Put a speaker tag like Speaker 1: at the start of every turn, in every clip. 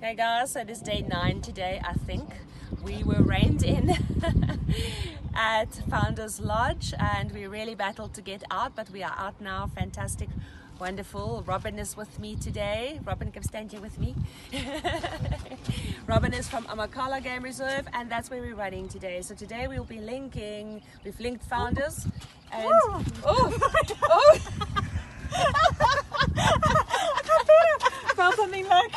Speaker 1: Hey guys, so it is day 9 today, I think. We were reined in at Founders Lodge and we really battled to get out, but we are out now. Fantastic, wonderful. Robyn is with me today. Robyn, come stand here with me. Robyn is from Amakhala Game Reserve and that's where we're running today. So today we'll be linking, we've linked Founders and...
Speaker 2: I felt something like...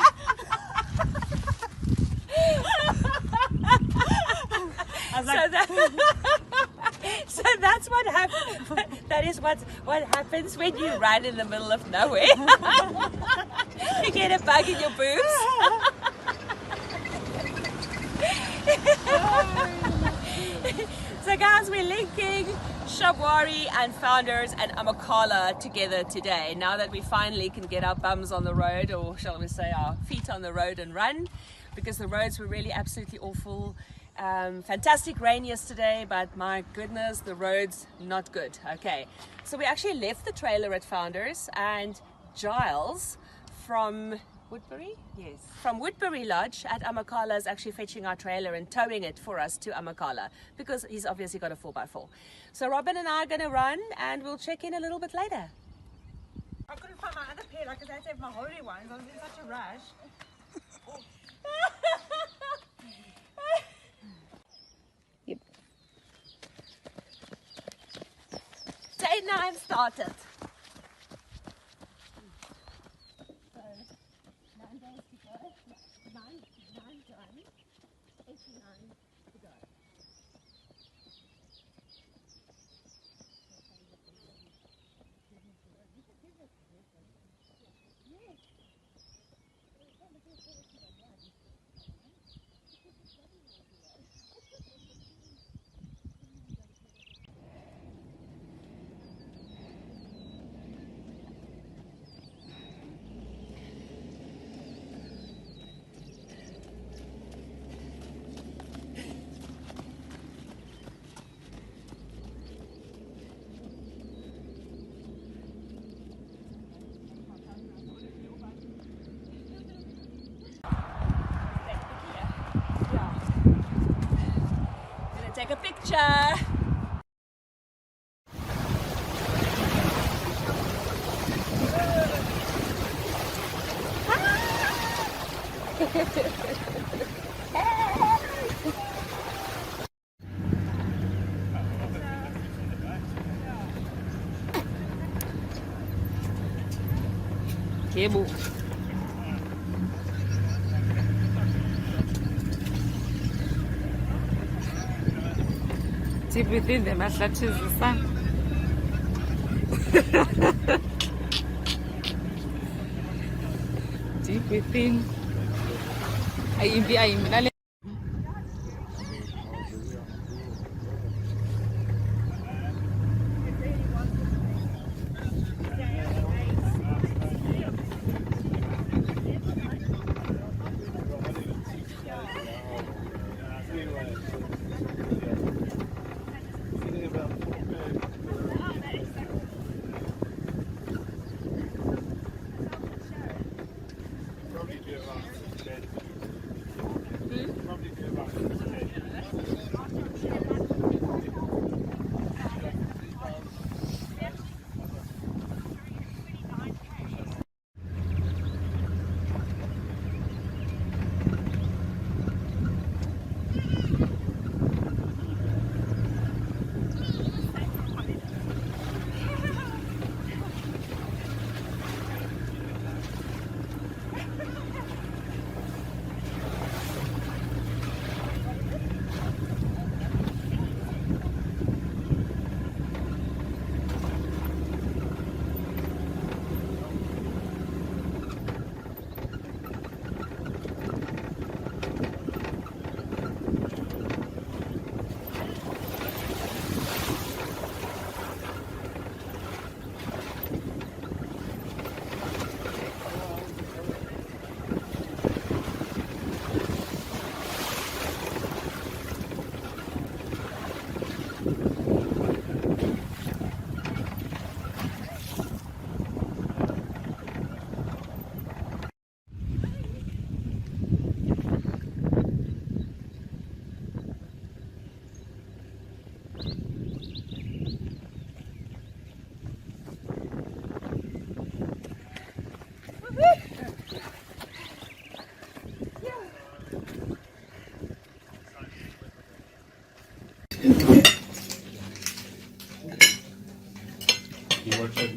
Speaker 1: So that's what happens. That is what happens when you run in the middle of nowhere. You get a bug in your boobs. So guys, we're linking Shawari and Founders and Amakhala together today. Now that we finally can get our bums on the road, or shall we say our feet on the road and run, because the roads were really absolutely awful. Fantastic rain yesterday, but my goodness, the roads not good. Okay, so we actually left the trailer at Founders, and Giles from Woodbury?
Speaker 2: Yes.
Speaker 1: From Woodbury Lodge at Amakhala is actually fetching our trailer and towing it for us to Amakhala because he's obviously got a 4x4. So Robyn and I are going to run and we'll check in a little bit later.
Speaker 2: I couldn't find my other pair, like, because I had to have my holiday ones. I was in such a rush.
Speaker 1: Yep. Day 9 started. So 9 days to go. 9 done. 89 to go. Take a picture. Cable.
Speaker 2: Deep within them, as such as the sun. Deep within.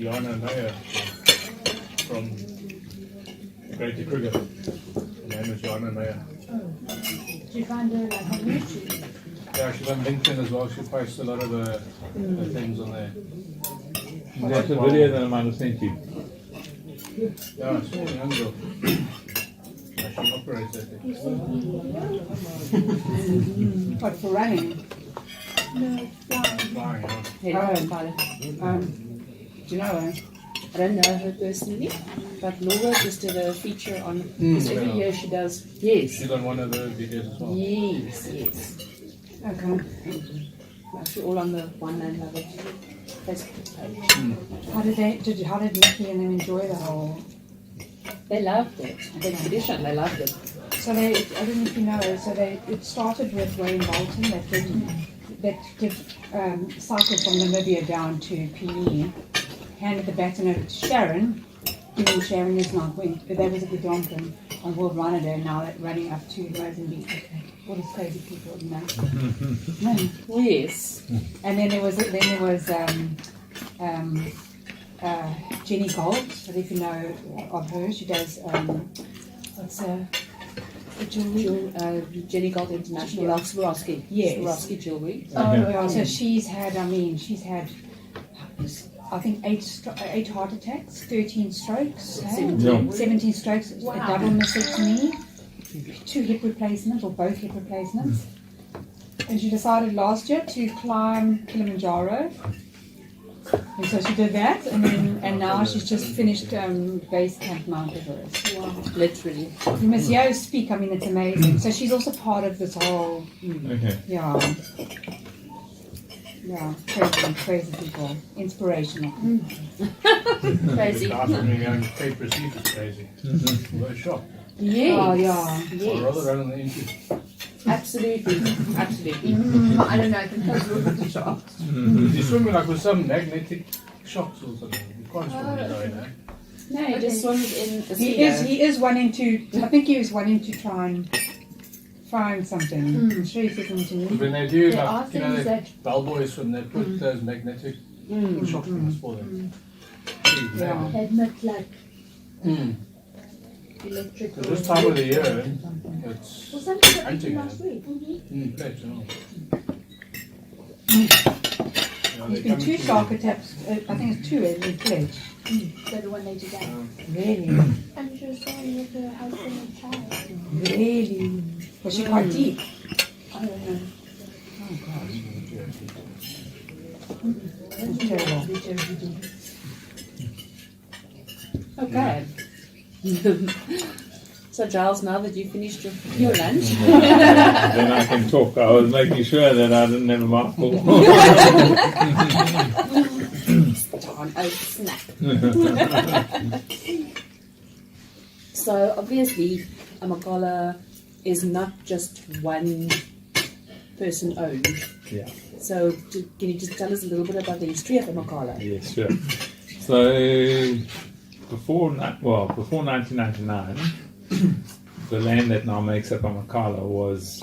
Speaker 3: Joanna Meyer from Greater Kruger. Her name is Joanna Meyer.
Speaker 4: Did you find her like on YouTube?
Speaker 3: Yeah, she's on LinkedIn as well. She posts a lot of her things on there.
Speaker 5: That's a video that I might have sent you.
Speaker 3: Yeah, it's all young girl. She operates that thing.
Speaker 6: What, for running?
Speaker 4: No, flying.
Speaker 3: Flying, yeah.
Speaker 6: Oh, do you know her?
Speaker 7: I don't know her personally, but Laura just did a feature on, because every year she does, yes,
Speaker 3: She's on one of the videos as well.
Speaker 7: yes.
Speaker 6: Okay.
Speaker 7: Actually all on the One Man Love It Facebook page.
Speaker 6: How did Nikki and them enjoy the whole?
Speaker 7: They loved it. The expedition, they loved it.
Speaker 6: So I don't know if you know, it started with Wayne Bolton that did cycle from Namibia down to PE, handed the baton over to Sharon, and Sharon is now that was a good Donkin on World Runner Day, now that running up to Mozambique. All these crazy people, you know.
Speaker 7: Yes.
Speaker 6: And then there was Jenny Gold. I don't know if you know of her. She does
Speaker 7: Jenny Gold International,
Speaker 6: Yeah.
Speaker 7: Swarovski.
Speaker 6: Yes.
Speaker 7: Swarovski jewelry.
Speaker 6: Oh, yeah. So she's had I think 8 heart attacks, 13 strokes, 17 strokes, a double mastectomy, 2 hip replacements or both hip replacements. And she decided last year to climb Kilimanjaro. And so she did that, and now she's just finished base camp Mount Everest.
Speaker 7: Wow. Literally.
Speaker 6: You must hear her speak. I mean, it's amazing. So she's also part of this whole,
Speaker 5: Okay.
Speaker 6: crazy people, inspirational.
Speaker 7: Crazy.
Speaker 3: After me going to Cape Recife is crazy. We'll go shop.
Speaker 7: Yes.
Speaker 6: Oh, yeah.
Speaker 3: Or rather run on the entry.
Speaker 7: Absolutely.
Speaker 4: I don't know, I think that's a little bit shocked.
Speaker 3: You're swimming like with some magnetic shocks or something. You can't swim in there, you know.
Speaker 7: No, he just swims in the sea.
Speaker 6: He is wanting to, I think he was wanting to try and find something. I'm sure he said something to me.
Speaker 3: When they do,
Speaker 4: There are
Speaker 3: like, you know,
Speaker 4: things
Speaker 3: the
Speaker 4: that-
Speaker 3: bellboys swim, they put those magnetic shock things for them.
Speaker 6: Yeah.
Speaker 4: Admit like
Speaker 3: Mm.
Speaker 4: electrical.
Speaker 3: So this time of the year, it's
Speaker 4: Was something that
Speaker 3: hunting.
Speaker 4: last week?
Speaker 3: Pledge, you know.
Speaker 6: There's been 2 shark attacks, I think it's 2 in Pledge.
Speaker 4: So the one they did that.
Speaker 6: Really?
Speaker 4: And she was saying with her husband and child.
Speaker 6: Really? Was she quite deep?
Speaker 4: I don't know.
Speaker 6: That's terrible.
Speaker 7: Okay. So Giles, now that you finished your lunch,
Speaker 5: Then I can talk. I was making sure that I didn't have a mouthful.
Speaker 7: on a snap. So obviously, Amakhala is not just one person owned.
Speaker 5: Yeah.
Speaker 7: So can you just tell us a little bit about the history of Amakhala?
Speaker 5: Yes, sure. So before 1999, the land that now makes up Amakhala was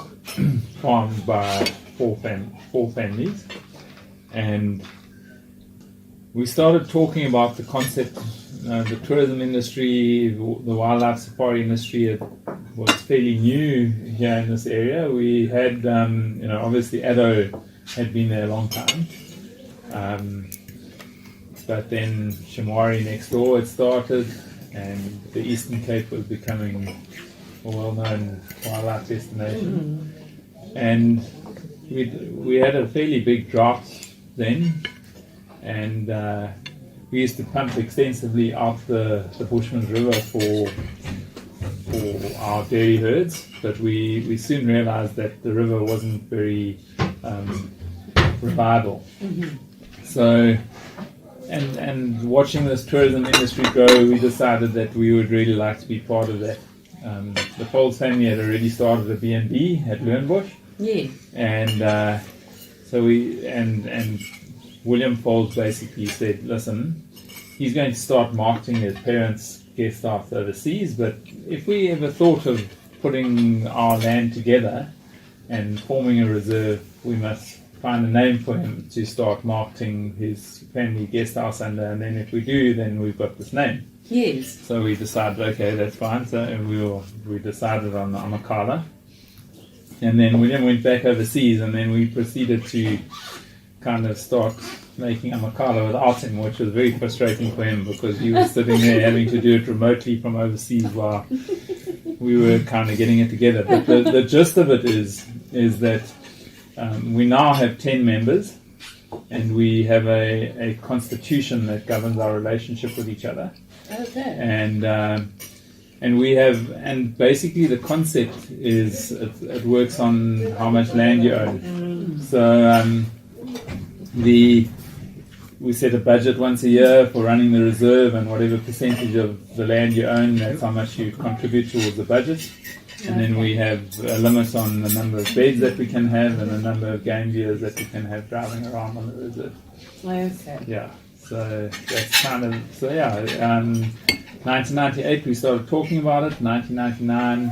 Speaker 5: farmed by four families, and we started talking about the concept. The tourism industry, the wildlife safari industry, it was fairly new here in this area. We had, obviously Addo had been there a long time. But then Shamwari next door had started, and the Eastern Cape was becoming a well-known wildlife destination. And we had a fairly big drought then, and we used to pump extensively out the Bushman's River for our dairy herds, but we soon realized that the river wasn't very reliable. So, and watching this tourism industry grow, we decided that we would really like to be part of that. The Foles family had already started a B&B at Lernbush.
Speaker 7: Yeah.
Speaker 5: And so and William Foles basically said, listen, he's going to start marketing his parents' guest house overseas, but if we ever thought of putting our land together and forming a reserve, we must find a name for him to start marketing his family guest house under, and then if we do, then we've got this name.
Speaker 7: Yes.
Speaker 5: So we decided, okay, that's fine. So we decided on the Amakhala, and then we then went back overseas, and then we proceeded to kind of start making Amakhala without him, which was very frustrating for him because he was sitting there having to do it remotely from overseas while we were kind of getting it together. But the gist of it is that we now have 10 members, and we have a constitution that governs our relationship with each other.
Speaker 7: Okay.
Speaker 5: And we have, and basically the concept is it works on how much land you own. So we set a budget once a year for running the reserve, and whatever percentage of the land you own, that's how much you contribute towards the budget. And then we have a limit on the number of beds that we can have and the number of game viewers that we can have driving around on the reserve.
Speaker 7: Okay.
Speaker 5: Yeah, so that's kind of, 1998 we started talking about it. 1999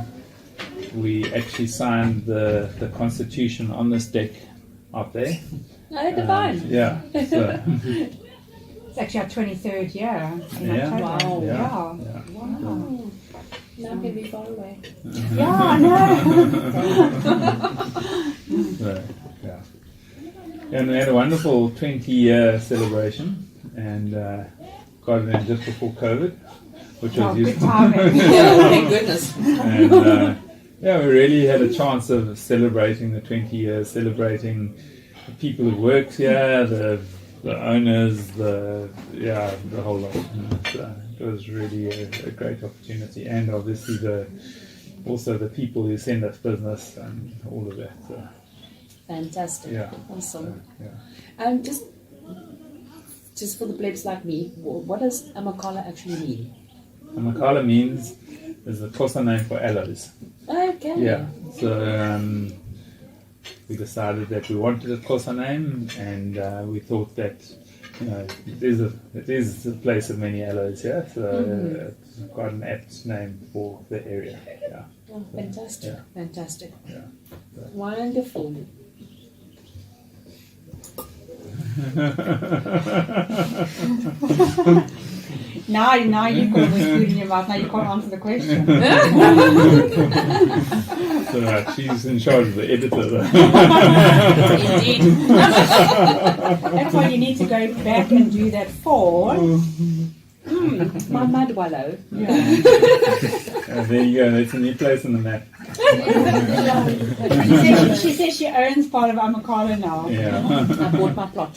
Speaker 5: we actually signed the constitution on this deck out there.
Speaker 7: No, divine.
Speaker 5: Yeah, so,
Speaker 6: It's actually our 23rd year in
Speaker 5: Yeah.
Speaker 6: October.
Speaker 7: Wow.
Speaker 6: Yeah.
Speaker 5: yeah.
Speaker 7: Wow. Now can be far away.
Speaker 6: Yeah, I know.
Speaker 5: So, yeah. And we had a wonderful 20-year celebration, and got it in just before COVID, which was
Speaker 6: Oh, good
Speaker 5: useful.
Speaker 6: timing.
Speaker 7: Yeah, thank goodness.
Speaker 5: And yeah, we really had a chance of celebrating the 20 years, celebrating the people who worked here, the owners, the whole lot. So it was really a great opportunity, and obviously also the people who send us business and all of that. So,
Speaker 7: Fantastic.
Speaker 5: Yeah.
Speaker 7: Awesome.
Speaker 5: yeah.
Speaker 7: Just for the plebs like me, what does Amakhala actually mean?
Speaker 5: Amakhala is the Xhosa name for aloes.
Speaker 7: Okay.
Speaker 5: Yeah. So we decided that we wanted a Xhosa name, and we thought that it is a place of many aloes here, so it's quite an apt name for the area. Yeah.
Speaker 7: Oh, fantastic.
Speaker 5: Yeah.
Speaker 7: Fantastic.
Speaker 5: Yeah.
Speaker 7: Wonderful.
Speaker 6: Now you've got this food in your mouth. Now you can't answer the question.
Speaker 5: So she's in charge of the editor.
Speaker 7: Indeed.
Speaker 6: That's why you need to go back and do that for.
Speaker 7: My mud wallow.
Speaker 5: There you go. That's a new place on the map.
Speaker 6: She says she owns part of Amakhala now.
Speaker 5: Yeah.
Speaker 7: I bought my plot.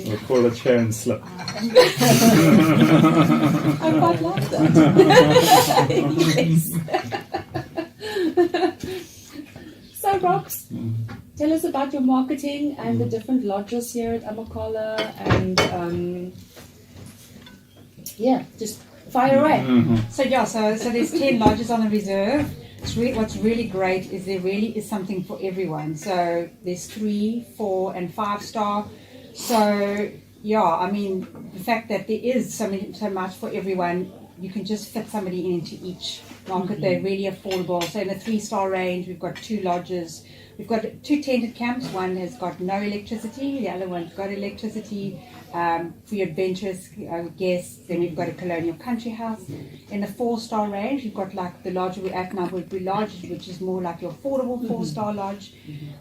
Speaker 5: We'll call it share and slip.
Speaker 7: I quite like that. Yes. So, Rox, tell us about your marketing and the different lodges here at Amakhala, and just fire away.
Speaker 6: So there's 10 lodges on the reserve. What's really great is there really is something for everyone. So there's 3, 4, and 5 star. So I mean, the fact that there is so much for everyone, you can just fit somebody into each market. They're really affordable. So in the 3-star range, we've got 2 lodges. We've got 2 tented camps. One has got no electricity. The other one's got electricity for your adventurous guests. Then we've got a colonial country house. In the 4-star range, we've got like the lodge we're at now, Woodbury Lodge, which is more like your affordable 4-star lodge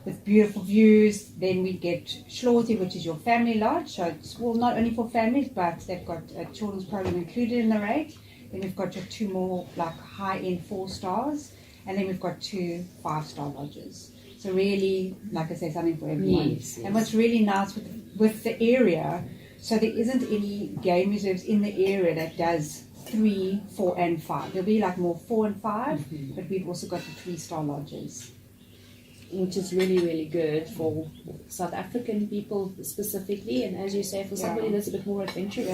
Speaker 6: with beautiful views. Then we get Schlorty, which is your family lodge. So it's not only for families, but they've got a children's program included in the rate. Then we've got your 2 more like high-end 4 stars, and then we've got 2 5-star lodges. So really, like I say, something for everyone.
Speaker 7: Yes.
Speaker 6: And what's really nice with the area, so there isn't any game reserves in the area that does 3, 4, and 5. There'll be like more 4 and 5, but we've also got the 3-star lodges.
Speaker 7: Which is really, really good for South African people specifically, and as you say, for somebody that's a bit more adventurous,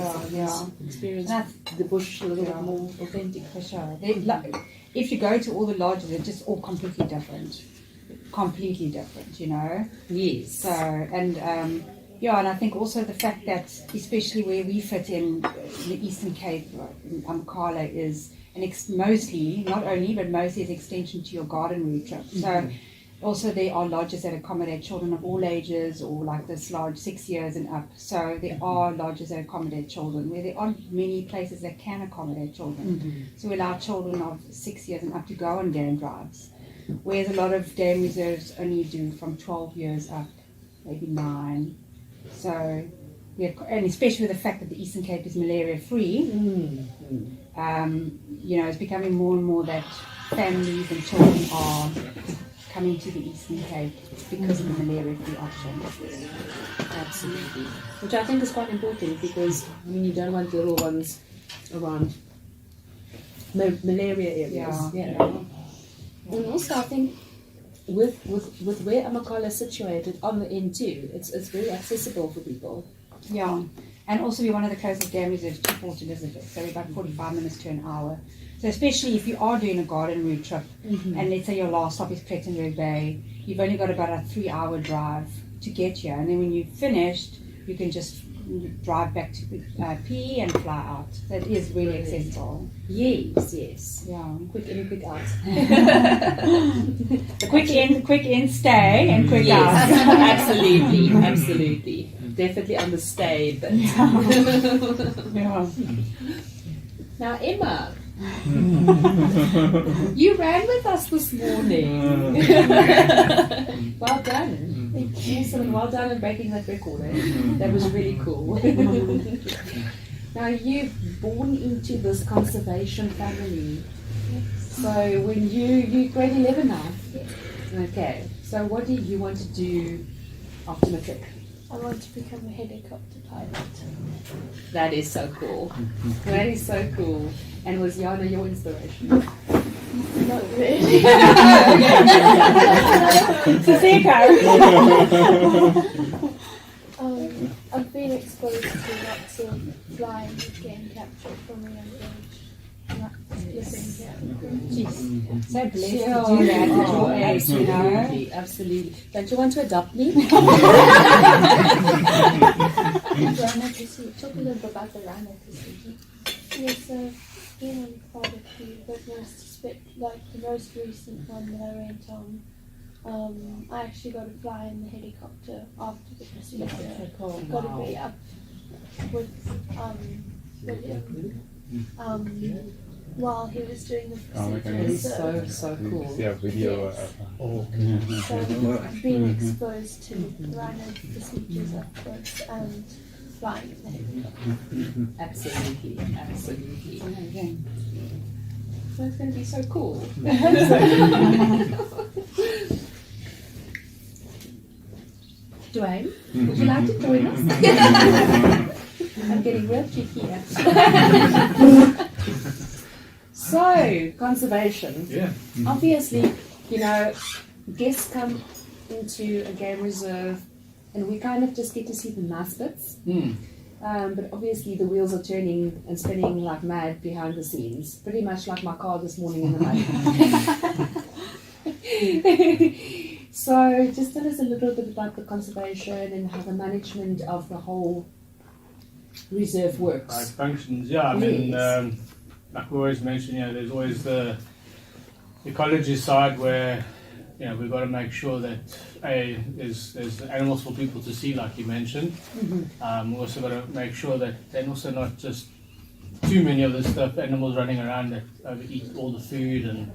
Speaker 7: experience the bush a little bit more authentic.
Speaker 6: For sure. If you go to all the lodges, they're just all completely different, you know.
Speaker 7: Yes.
Speaker 6: So, and Yeah, and I think also the fact that, especially where we fit in the Eastern Cape, in Amakhala, is mostly, not only, but mostly is extension to your garden route trip. So also there are lodges that accommodate children of all ages, or like this lodge, 6 years and up. So there are lodges that accommodate children, where there aren't many places that can accommodate children. So we allow children of 6 years and up to go on game drives, whereas a lot of game reserves only do from 12 years up, maybe 9. So, and especially with the fact that the Eastern Cape is malaria free, it's becoming more and more that families and children are coming to the Eastern Cape because of the malaria free option.
Speaker 7: Absolutely. Which I think is quite important, because you don't want little ones around malaria areas. And also I think with where Amakhala is situated on the end too, it's very accessible for people.
Speaker 6: Yeah, and also we're one of the closest game reserves to Port Elizabeth, so we're about 45 minutes to an hour. So especially if you are doing a garden route trip, and let's say your last stop is Plettenberg Bay, you've only got about a 3-hour drive to get here, and then when you've finished, you can just drive back to P and fly out. So it is really accessible.
Speaker 7: Yes.
Speaker 6: Yeah.
Speaker 7: Quick in, quick out.
Speaker 6: quick in, stay, and quick out.
Speaker 7: Absolutely. Definitely on the stay bit.
Speaker 6: Yeah.
Speaker 7: Now, Emma, you ran with us this morning. Well done. Awesome, well done in breaking that record. That was really cool. Now, you're born into this conservation family. So when you're grade 11 now?
Speaker 8: Yes.
Speaker 7: Okay. So what do you want to do after matric?
Speaker 8: I want to become a helicopter pilot.
Speaker 7: That is so cool. That is so cool. And was Yana your inspiration?
Speaker 8: Not really. I've been exposed to lots of flying and game capture from a young age. And that's
Speaker 6: So blessed to do that at your age, you know.
Speaker 7: Absolutely. Don't you want to adopt me?
Speaker 8: Rhino pursuit. Talk a little bit about the rhino pursuit. Yes, been on quite a few, but most like the most recent one that I went on, I actually got to fly in the helicopter after the procedure. Got to be up with William while he was doing the procedure.
Speaker 7: It's so cool.
Speaker 5: Yeah, video.
Speaker 8: So I've been exposed to rhino procedures up close and flying in the helicopter.
Speaker 7: Absolutely.
Speaker 6: Amazing.
Speaker 7: So it's going to be so cool. Dwayne, would you like to join us? I'm getting real cheeky here. So, conservation.
Speaker 3: Yeah.
Speaker 7: Obviously, guests come into a game reserve and we kind of just get to see the nice bits. But obviously the wheels are turning and spinning like mad behind the scenes. Pretty much like my car this morning in the mud. So just tell us a little bit about the conservation and how the management of the whole reserve works.
Speaker 9: How it functions, yeah. I mean, like we always mention, there's always the ecology side where we've got to make sure that there's animals for people to see, like you mentioned. We've also got to make sure that they're also not just too many of this stuff, animals running around that overeat all the food, and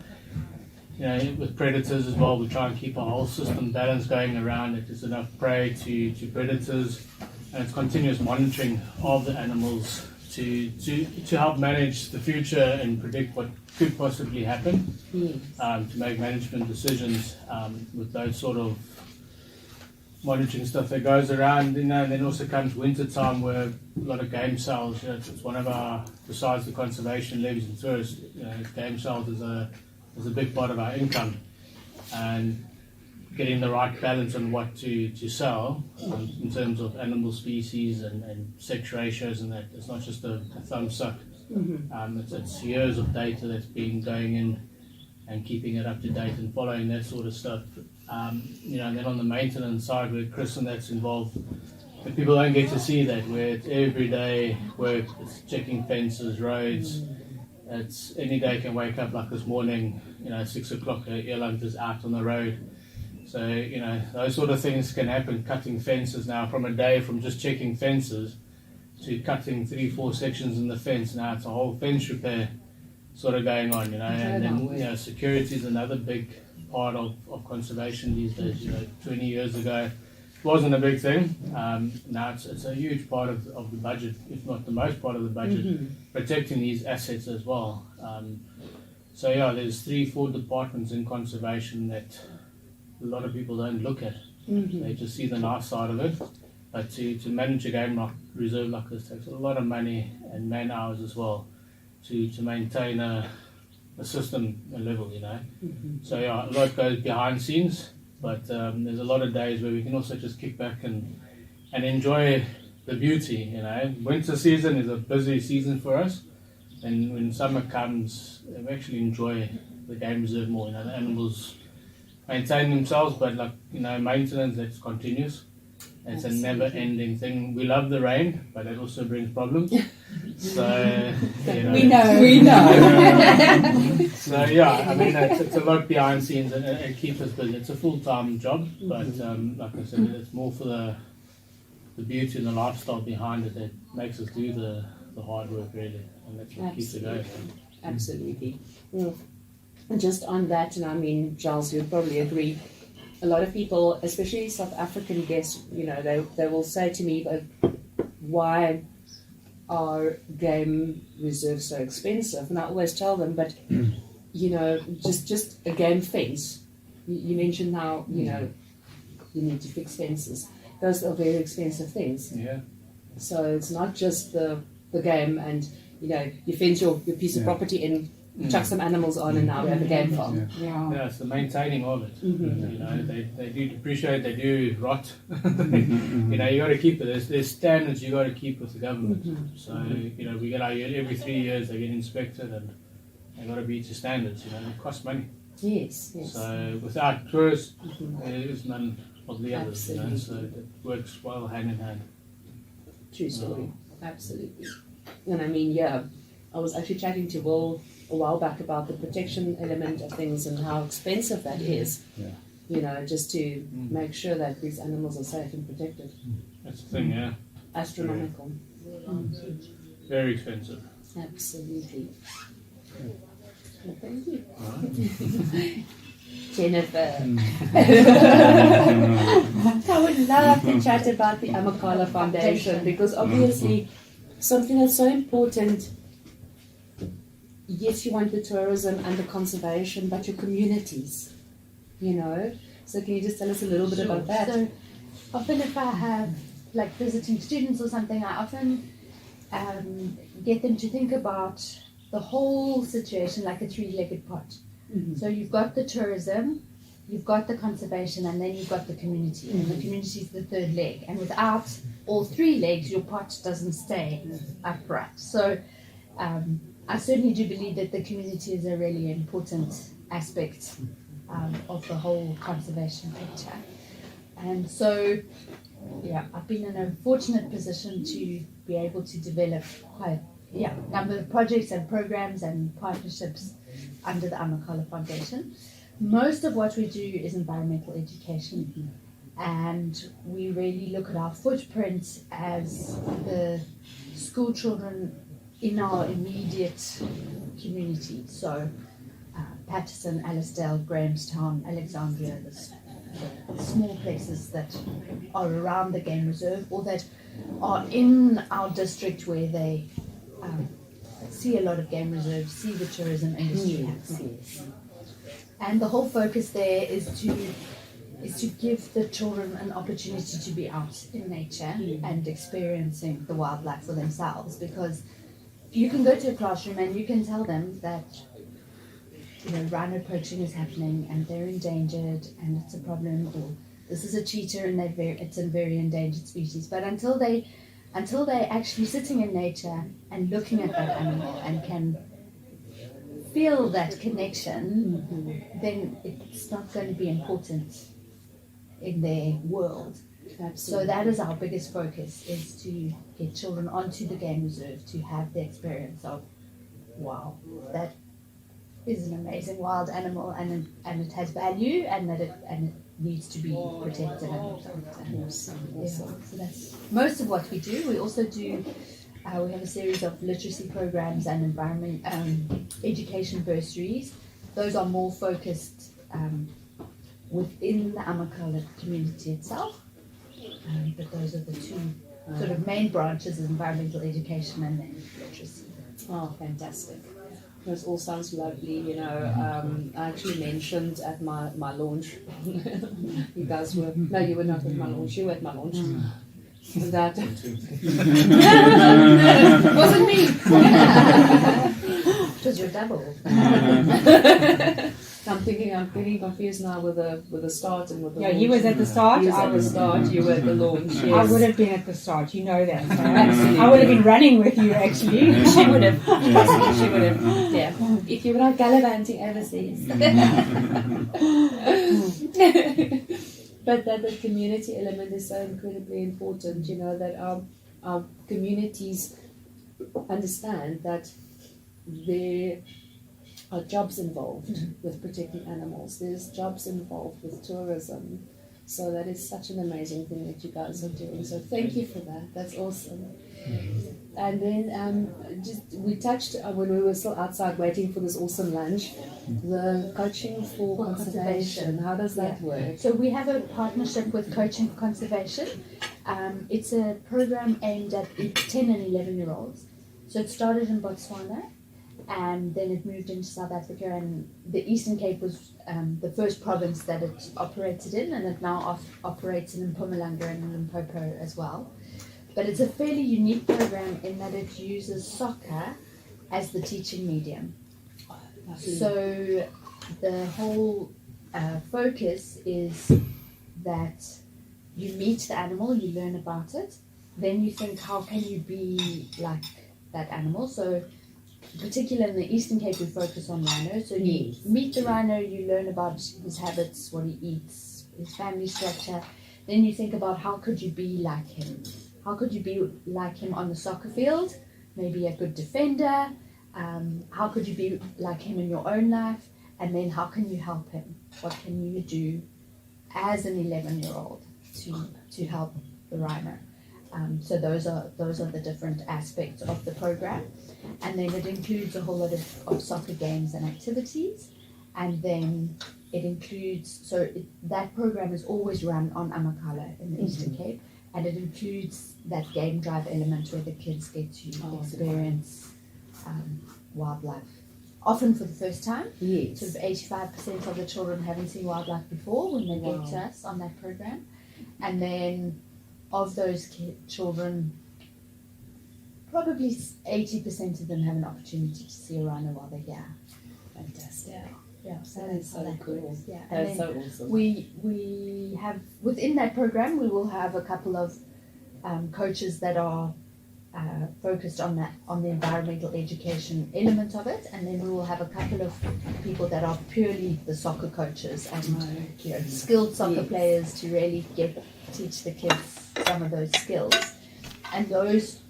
Speaker 9: with predators as well, we try and keep our whole system balance going around, that there's enough prey to predators, and it's continuous monitoring of the animals to help manage the future and predict what could possibly happen, to make management decisions with those sort of monitoring stuff that goes around. And then also comes winter time where a lot of game sales, it's one of our, besides the conservation levies and tourists, game sales is a big part of our income, and getting the right balance on what to sell in terms of animal species and sex ratios, and that it's not just a thumbs up. It's years of data that's been going in and keeping it up to date and following that sort of stuff. And then on the maintenance side, with Chris and that's involved, people don't get to see that, where it's everyday work, it's checking fences, roads. It's any day can wake up like this morning, 6 o'clock, a earland is out on the road. So, those sort of things can happen, cutting fences now from a day from just checking fences to cutting 3-4 sections in the fence. Now it's a whole fence repair sort of going on, and then, security is another big part of conservation these days. 20 years ago, it wasn't a big thing. Now it's a huge part of the budget, if not the most part of the budget, protecting these assets as well. So there's 3-4 departments in conservation that a lot of people don't look at. They just see the nice side of it. But to manage a game reserve like this takes a lot of money and man hours as well to maintain a system level, So a lot goes behind scenes. But there's a lot of days where we can also just kick back and enjoy the beauty. Winter season is a busy season for us, and when summer comes, we actually enjoy the game reserve more. The animals maintain themselves, but maintenance that continues. It's a never-ending thing. We love the rain, but it also brings problems. So
Speaker 6: we know.
Speaker 9: So it's a lot behind scenes, and it keeps us busy. It's a full-time job, but like I said, it's more for the beauty and the lifestyle behind it that makes us do the hard work, really, and that's what keeps it going.
Speaker 7: Absolutely. And just on that, and Giles, you'd probably agree, a lot of people, especially South African guests, they will say to me, why are game reserves so expensive? And I always tell them, but just a game fence. You mentioned how you need to fix fences. Those are very expensive things.
Speaker 9: Yeah.
Speaker 7: So it's not just the game, and you fence your piece of property in, chuck some animals on, and now we have a game farm.
Speaker 9: Yeah, it's the maintaining of it. They do depreciate, they do rot. You got to keep it. There's standards you got to keep with the government. So we get our every 3 years they get inspected, and they got to be to standards. It costs money.
Speaker 7: Yes.
Speaker 9: So without tourists, there is none of the others. So it works well hand in hand.
Speaker 7: True story. Absolutely. And I was actually chatting to Will a while back about the protection element of things and how expensive that is. Just to make sure that these animals are safe and protected.
Speaker 9: That's the thing, yeah.
Speaker 7: Astronomical.
Speaker 9: Very expensive.
Speaker 7: Absolutely. Well, thank you. Jennifer. I would love to chat about the Amakhala Foundation, because obviously something that's so important. Yes, you want the tourism and the conservation, but your communities, So can you just tell us a little bit about that?
Speaker 10: So often if I have visiting students or something, I often get them to think about the whole situation like a three-legged pot. So you've got the tourism, you've got the conservation, and then you've got the community. And the community is the third leg. And without all three legs, your pot doesn't stay upright. So I certainly do believe that the community is a really important aspect of the whole conservation picture. And so, I've been in a fortunate position to be able to develop quite a number of projects and programs and partnerships under the Amakhala Foundation. Most of what we do is environmental education, and we really look at our footprint as the school children in our immediate community. So Patterson, Allisdale, Grahamstown, Alexandria, the small places that are around the game reserve or that are in our district where they see a lot of game reserves, see the tourism industry happening. And the whole focus there is to give the children an opportunity to be out in nature and experiencing the wildlife for themselves, because you can go to a classroom and you can tell them that rhino poaching is happening and they're endangered and it's a problem, or this is a cheetah and it's a very endangered species. But until they're actually sitting in nature and looking at that animal and can feel that connection, then it's not going to be important in their world. So that is our biggest focus, is to get children onto the game reserve to have the experience of, wow, that is an amazing wild animal, and it has value, and it needs to be protected and looked after.
Speaker 7: Awesome.
Speaker 10: So that's most of what we do. We also do. We have a series of literacy programs and environment education bursaries. Those are more focused within the Amakhala community itself. But those are the two sort of main branches: environmental education and then literacy.
Speaker 7: Oh, fantastic. This all sounds lovely, you know. I actually mentioned at my launch, you guys were, no, you were not at my launch, you were at my launch. That
Speaker 10: wasn't me. It was your double.
Speaker 7: I'm getting confused now with the start and with the
Speaker 6: Yeah,
Speaker 7: launch.
Speaker 6: you was at the start.
Speaker 7: You was at the start. You were at the launch. Yes.
Speaker 6: I would have been at the start. You know that. Absolutely. I would have been running with you actually.
Speaker 7: She would have. Yes, she would have. Yeah. If you were not gallivanting overseas. But that the community element is so incredibly important. You know that our communities understand that there are jobs involved with protecting animals. There's jobs involved with tourism. So that is such an amazing thing that you guys are doing. So thank you for that. That's awesome. And then we touched when we were still outside waiting for this awesome lunch, the coaching for conservation. How does that work?
Speaker 10: So we have a partnership with Coaching for Conservation. It's a program aimed at 10 and 11-year-olds. So it started in Botswana, and then it moved into South Africa, and the Eastern Cape was the first province that it operated in, and it now operates in Mpumalanga and Limpopo as well. But it's a fairly unique program in that it uses soccer as the teaching medium. So the whole focus is that you meet the animal, you learn about it, then you think, how can you be like that animal? So particularly in the Eastern Cape, we focus on rhino. So you meet the rhino, you learn about his habits, what he eats, his family structure. Then you think about, how could you be like him? How could you be like him on the soccer field? Maybe a good defender. How could you be like him in your own life? And then how can you help him? What can you do as an 11-year-old to help the rhino? So those are the different aspects of the program. And then it includes a whole lot of soccer games and activities. And then it includes, that program is always run on Amakhala in the Eastern Cape. And it includes that game drive element where the kids get to experience wildlife, often for the first time.
Speaker 7: Yes.
Speaker 10: Sort of 85% of the children haven't seen wildlife before when they get to us on that program. And then of those children, probably 80% of them have an opportunity to see a rhino while they're here.
Speaker 7: Fantastic.
Speaker 10: Yeah, so
Speaker 7: that is so cool.
Speaker 10: Yeah,
Speaker 7: That's so awesome.
Speaker 10: We have, within that program, we will have a couple of coaches that are focused on the environmental education element of it, and then we will have a couple of people that are purely the soccer coaches and skilled soccer players to really teach the kids some of those skills. And those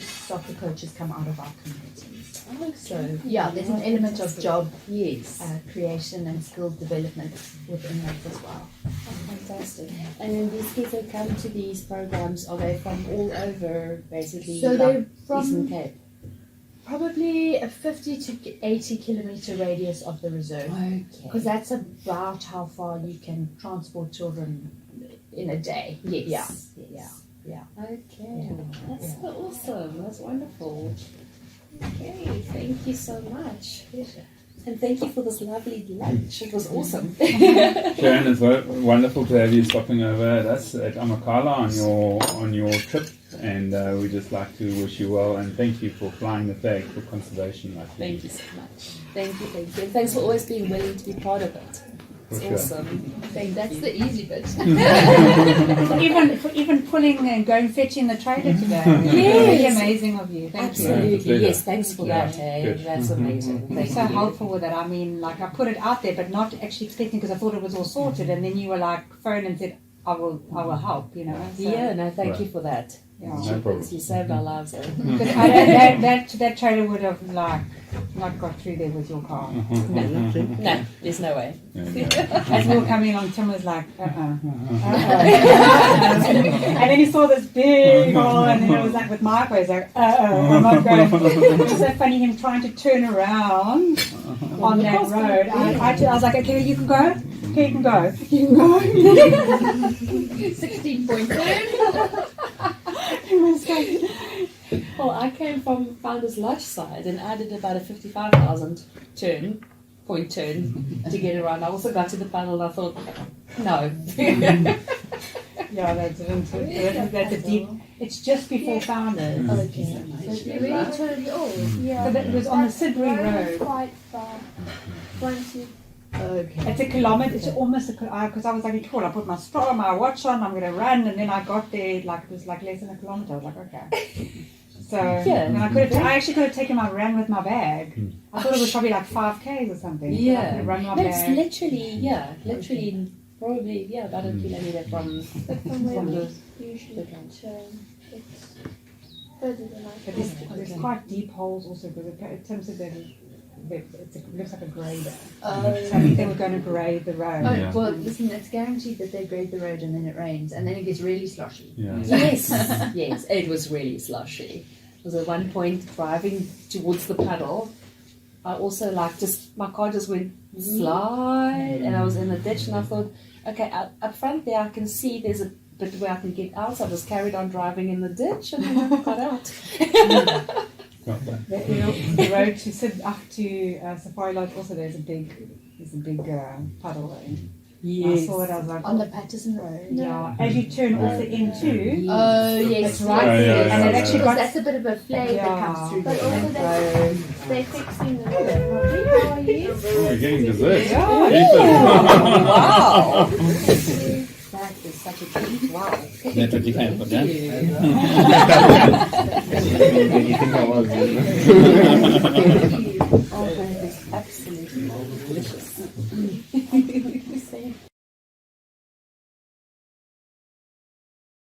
Speaker 10: soccer coaches come out of our communities. So there's an element of job creation and skills development within that as well.
Speaker 7: Oh, fantastic. And then these kids that come to these programs, are they from all over, basically?
Speaker 10: So they're from
Speaker 7: Eastern Cape?
Speaker 10: Probably a 50 to 80 kilometer radius of the reserve.
Speaker 7: Okay.
Speaker 10: Because that's about how far you can transport children in a day.
Speaker 7: Yes.
Speaker 10: Yeah.
Speaker 7: Okay. That's so awesome. That's wonderful. Okay, thank you so much. And thank you for this lovely lunch. It was awesome.
Speaker 5: Sharon, it's wonderful to have you stopping over at us at Amakhala on your trip, and we just like to wish you well and thank you for flying the flag for conservation.
Speaker 7: Thank you so much. Thank you. And thanks for always being willing to be part of it. It's awesome.
Speaker 10: That's the easy bit.
Speaker 6: for even pulling and going fetching the trailer today. Really amazing of you. Thank you.
Speaker 7: Absolutely. Yes, thanks for that. Hey, that's amazing.
Speaker 6: You're so helpful with it. I mean, like I put it out there, but not actually expecting, because I thought it was all sorted, and then you were like, phone and said, I will help, you know. So,
Speaker 7: Yeah, no, thank
Speaker 3: Right.
Speaker 7: you for that.
Speaker 6: yeah.
Speaker 3: No problem.
Speaker 7: You saved our lives.
Speaker 6: But that trailer would have like not got through there with your car.
Speaker 7: No, there's no way.
Speaker 6: As we were coming along, Tim was like, and then he saw this big hole, and then it was like with my face, like, I'm not going. It was so funny him trying to turn around on that road. I was like, okay, you can go. Okay, you can go. You can go.
Speaker 10: 16.2.
Speaker 6: It was like,
Speaker 7: Well, I came from Founders Lodge side and I did about a 55,000 point turn to get around. I also got to the paddle and I thought, no.
Speaker 6: yeah, that's a deep. It's just before Founders.
Speaker 10: Okay. So you really turned it off? Yeah.
Speaker 6: But it was on the Sudbury
Speaker 10: Road is
Speaker 6: Road.
Speaker 10: quite far. Once you
Speaker 7: Okay.
Speaker 6: It's a kilometre. It's almost a because I was like, cool. I put my straw, my watch on. I'm gonna run, and then I got there like it was like less than a kilometre. I was like, okay. So and I actually could have taken my run with my bag. I thought it was probably like 5Ks or something.
Speaker 7: Yeah.
Speaker 6: I could have run my
Speaker 7: No, it's
Speaker 6: bag.
Speaker 7: literally, probably, about a kilometre from
Speaker 10: but from where we
Speaker 7: the...
Speaker 10: usually turn, it's further than I
Speaker 6: But
Speaker 10: thought.
Speaker 6: there's quite deep holes also because in terms of it looks like a grader. So I think they were going to grade the road.
Speaker 10: Oh,
Speaker 3: Yeah.
Speaker 10: well, listen, it's guaranteed that they grade the road and then it rains and then it gets really sloshy.
Speaker 3: Yeah.
Speaker 7: Yes, yes, it was really slushy. It was at one point driving towards the paddle. I also my car just went slide and I was in the ditch and I thought, okay, up front there I can see there's a bit where I can get out. So I just carried on driving in the ditch and then I got out.
Speaker 6: The road to Safari Lodge also there's a big puddle there.
Speaker 7: Yes.
Speaker 6: I saw it. I was like,
Speaker 10: On the Patterson Road.
Speaker 6: yeah. As you turn off the M2,
Speaker 10: Oh, yes.
Speaker 6: it's right
Speaker 3: Yeah,
Speaker 6: there,
Speaker 3: yeah,
Speaker 6: and it
Speaker 3: yeah,
Speaker 6: actually
Speaker 3: yeah.
Speaker 6: got
Speaker 10: That's a bit of a flame that comes through. But also they're fixing the road. Robyn, how are you?
Speaker 3: We're getting dessert.
Speaker 6: Yeah.
Speaker 7: Wow! That is such a treat. Wow.
Speaker 5: That's what you can put down.
Speaker 3: Did you think I was?